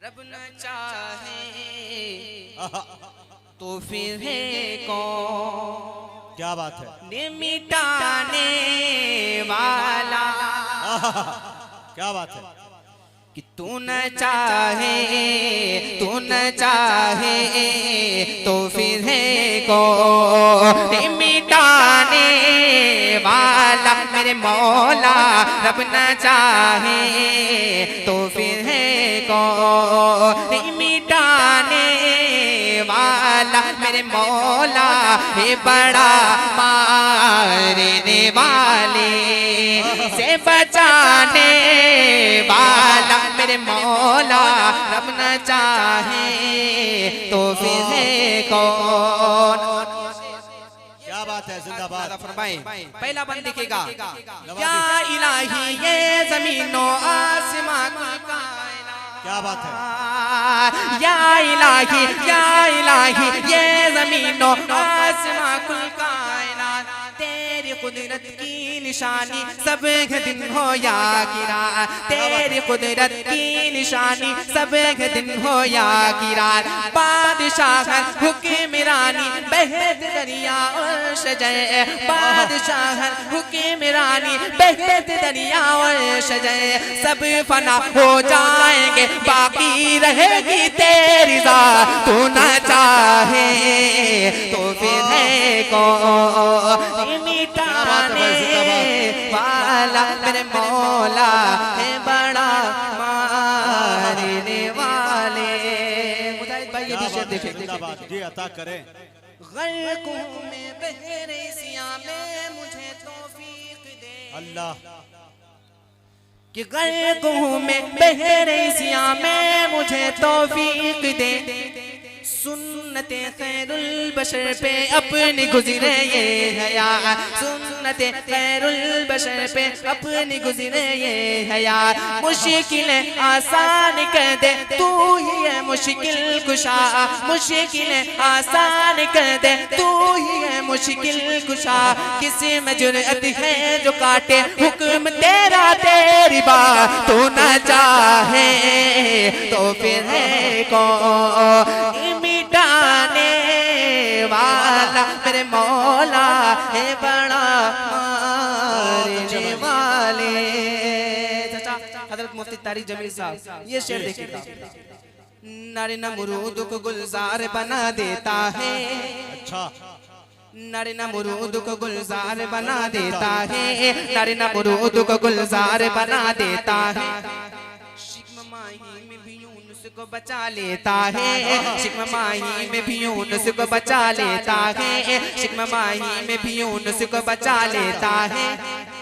रब न चाहे तो फिर है कौन। क्या बात है। ने मिटाने वाला क्या बात है। कि तू न चाहे तो फिर है कौन। मिटाने वाला मेरे मौला रब न चाहे तो फिर है कौन। मिटाने वाला मेरे मौला है बड़ा मारने वाले से बचाने वाला मेरे मौला रब न चाहे तो फिर है कौन। क्या बात है। जिंदाबाद फरमाए। पहला बंद लिखेगा या इलाही ये जमीनों आसमां कुल कायनात। क्या बात है। या इलाही ये जमीनों आसमां कुल कायनात तेरी कुदरत की निशानी सब दिन हो या किरा। तेरी कुदरत की निशानी सब दिन हो या किरा। बादशाह हुक्मरानी बहत दरिया और सजय। बादशाह हुक्मरानी बहत दरिया और सजय। सब फना हो जाएंगे बाकी रहेगी तेरी ज़ात। तू न चाहे तो फिर है कौन। मिटाने वाला मेरे मौला है बड़ा मारने वाले। मुजाहिद भाई ये भी शेर देखें। जिंदाबाद जी अता करें। गर्कों में बहरे सिया में मुझे तौफीक दे। अल्लाह कि गर्कों में बहरे सिया में मुझे तौफीक दे। सुन्नते खैरुल बशर पे अपनी गुजरे ये हया। सुन्नते खैरुल बशर पे अपनी गुजरे ये हया। मुश्किलें आसान कर दे तू ही है मुश्किल कुशा। मुश्किलें आसान कर दे तू ही है मुश्किल कुशा। किसी में जुर्अत है जो काटे हुक्म तेरा तेरी बात। तू न चाहे तो फिर है कौन। मिटाने वाला मेरे मौला है बड़ा मारने वाले। हजरत मुफ्ती तारिक जमील साहब ये शेर देखिएगा। नारे नमरूद को गुलजार बना देता है। अच्छा। नारे नमरूद को गुलजार बना देता है। नारे नमरूद को गुलजार बना देता है। को बचा लेता है। शिक्म माही में भी यूनुस को बचा लेता है। शिक्म माही में भी यूनुस को बचा लेता है।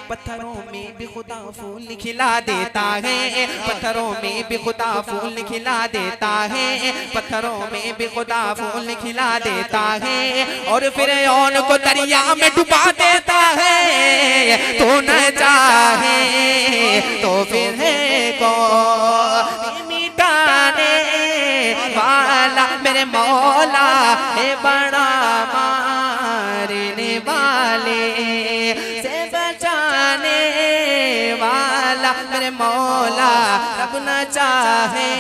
पत्थरों में भी खुदा फूल खिला देता है। पत्थरों में भी खुदा फूल खिला देता है। पत्थरों में भी खुदा फूल खिला देता है। और फिर यौन को दरिया में डुबा देता है। तो न चाहे तो फिर है कौन। मिटाने वाला मेरे मौला है बड़ा मारने वाले से बचाने वाला मेरे मौला रब न चाहे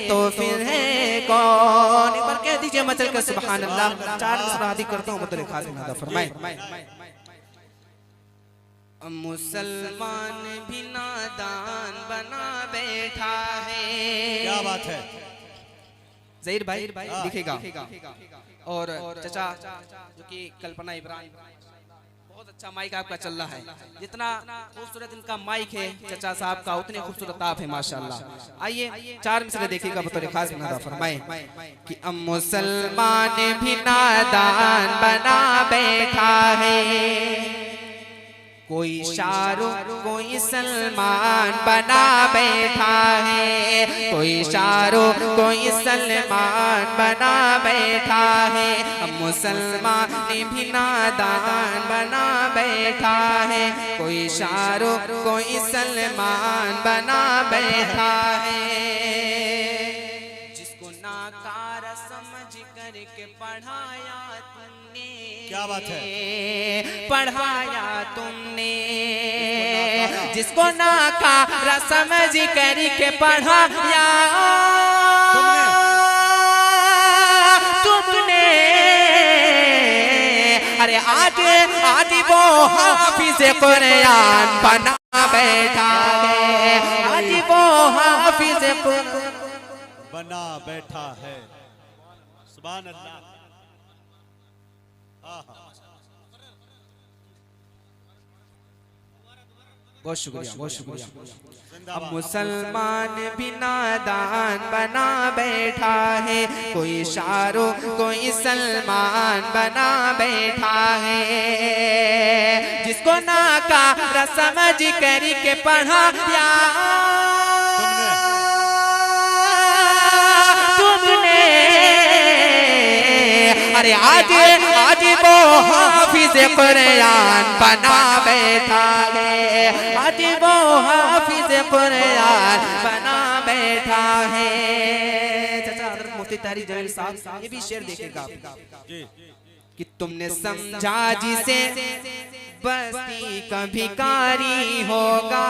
तो फिर है कौन। एक बार कह दीजिए मचल कर सुभान अल्लाह। 4 मुसरादी करता हूँ मतलब खास नादा फरमाए। मुसलमान भी नादान बना बैठा है। क्या बात है। ज़हीर भाई दिखेगा। और चचा जो कि कल्पना इब्राहिम बहुत अच्छा माइक आपका चल रहा है। जितना खूबसूरत इनका माइक है चचा साहब का उतने खूबसूरत आप है माशाल्लाह। आइए 4 मिसरे देखिएगा बतौर खास नादा फरमाए कि मुसलमान भी नादान बना बैठा है। कोई शाहरुख कोई सलमान बना बैठा है। कोई शाहरुख कोई सलमान बना बैठा है। हम मुसलमान भी नादान बना बैठा है। कोई शाहरुख कोई सलमान बना बैठा है। जिसको नाकारा समझ करके पढ़ाया तुमने। क्या बात है। पढ़ाया तुमने। जिसको नाकारा समझ करके पढ़ाया अरे आज आज वो हाफिज कुरान बना बैठा है, आज वो हाफिज बना बैठा है। सुभान अल्लाह। बहुत शुक्रिया, बहुत शुक्रिया। अब मुसलमान भी नादान बना बैठा है, कोई शाहरुख कोई सलमान बना बैठा है, जिसको नाकारा समझ करके पढ़ा या तुमने, अरे आज आज वो हाफिज कुरान बना बैठा है, आज वो हाफिज कुरान बना बैठा है। चाचा हज़रत मुफ्ती तारिक जमील साहब ये भी शेर देखेगा कि तुमने समझा जिसे बस्ती का भिखारी होगा,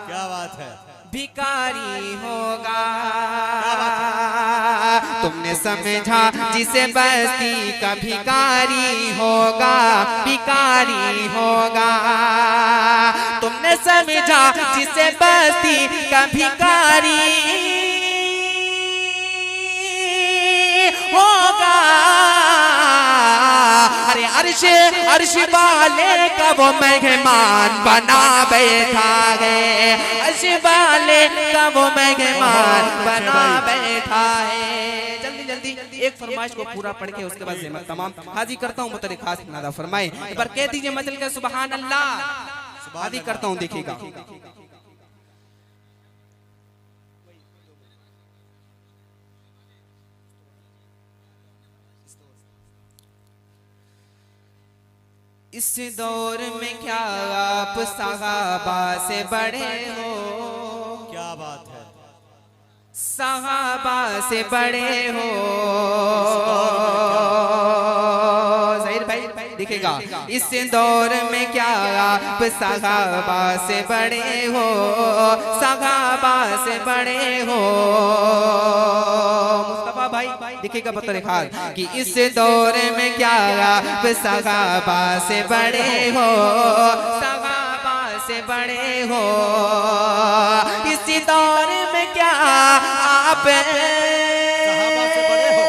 क्या बात है, भिखारी होगा, तुमने समझा जिसे बस्ती का भिखारी होगा, भिखारी होगा, तुमने समझा जिसे बस्ती का भिखारी होगा, अरे अर्श अर्श वाले का वो मेहमान बना बैठा है, अर्श वाले का वो मेहमान बना बैठा है। जल्दी जल्दी एक फरमाइश को पूरा पढ़ के उसके बाद ज़िम्मा तमाम हाजी करता हूँ। मुतरी खास नादा फरमाए एक बार कह दीजिए मचल के सुभान अल्लाह। हाजी करता हूँ, देखिएगा इस दौर में क्या आप सहाबा से बड़े हो, क्या बात है, सहाबा से बड़े हो। ज़हीर भाई दिखेगा, इस दौर में क्या आप सहाबा से बड़े हो, सहाबा से बड़े हो। मुस्तफा भाई दिखेगा बतौर खास कि इस दौर में क्या आप सहाबा से बड़े हो, सहाबा से बड़े हो। इस दौर में क्या आप सहाबा से बड़े हो,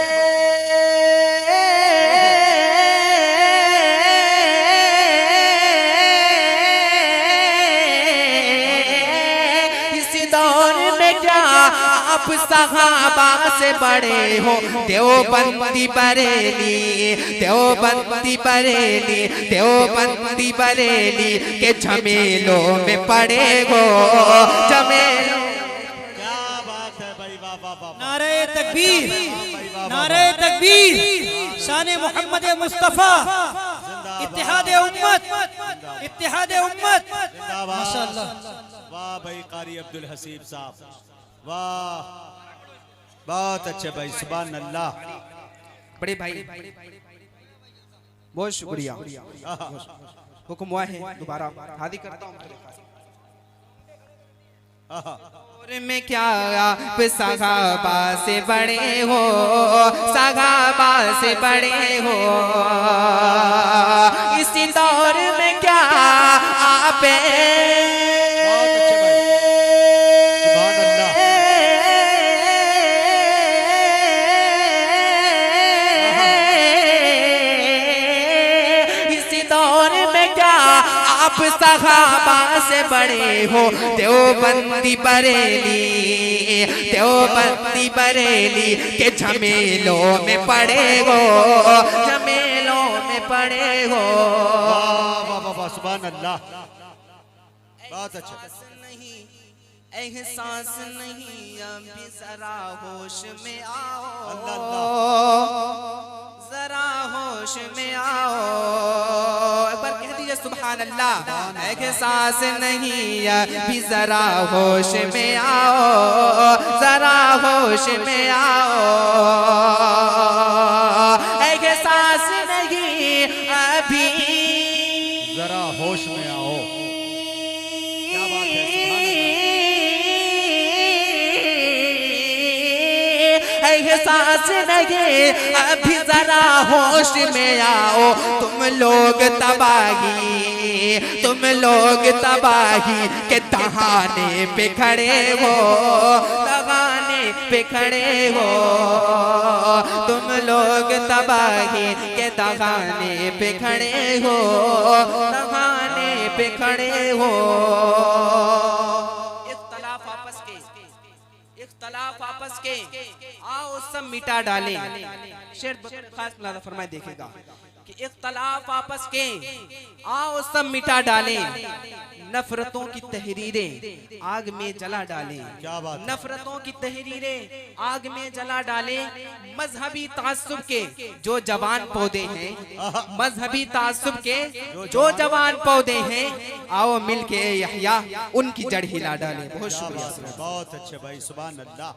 इस दौर में क्या आप सहाबा से बड़े हो। देवबंदी बरेली, देवबंदी बरेली, देवबंदी बरेली के झमेलों में पड़े हो, झमेलों। क्या बात है भाई, वाह वाह वाह। नारे तकबीर, नारे तकबीर, शान मोहम्मद मुस्तफा, इत्तेहाद उम्मत, इत्तेहाद उम्मत। माशाअल्लाह। वाह भाई कारी अब्दुल हसीब साहब, वाह बहुत अच्छे भाई, सुभान अल्लाह। बड़े भाई बहुत शुक्रिया, हुक्म हुआ है दोबारा हादी करता हूँ। दौर में क्या आप सहाबा से बड़े हो, सहाबा से बड़े हो। इसी दौर में क्या आप बहुत अच्छे भाई, सुभान अल्लाह। इसी दौर में क्या आप सहाबा से बड़े हो। देवबंदी बरेली, देवबंदी बरेली के झमेलों में पड़े हो, झमेलों में पड़े हो। वाह वाह वाह, सुभान अल्लाह, बहुत अच्छा। नहीं एहसास नहीं, अभी जरा होश में आओ, अल्लाह जरा होश में आओ। एक बार कह दीजिए सुभान अल्लाह। एहसास नहीं, अभी जरा होश में आओ, जरा होश में आओ। एहसास नहीं अभी, जरा होश में आओ। क्या बात है, सुभान एहसास नहीं, अभी जरा होश में आओ। तुम लोग तबाही के दहाने पे खड़े हो, दहाने पे खड़े हो। तुम लोग तबाही के दहाने पे खड़े हो, दहाने पे खड़े हो। इख्तलाफ आपस के आओ सब मिटा डालें। शेर खास मुलाज़ा फरमाए देखेगा कि इख्तलाफ आपस के आओ सब मिटा डालें। नफरतों की तहरीरें आग में जला डालें। क्या बात है? नफरतों की तहरीरें आग में जला डालें। मजहबी तासुब के जो जवान पौधे हैं, मजहबी तासुब के जो जवान पौधे हैं, आओ मिलके यहया उनकी जड़ हिला डालें। बहुत शुक्रिया। बहुत अच्छे भाई, सुभान अल्लाह।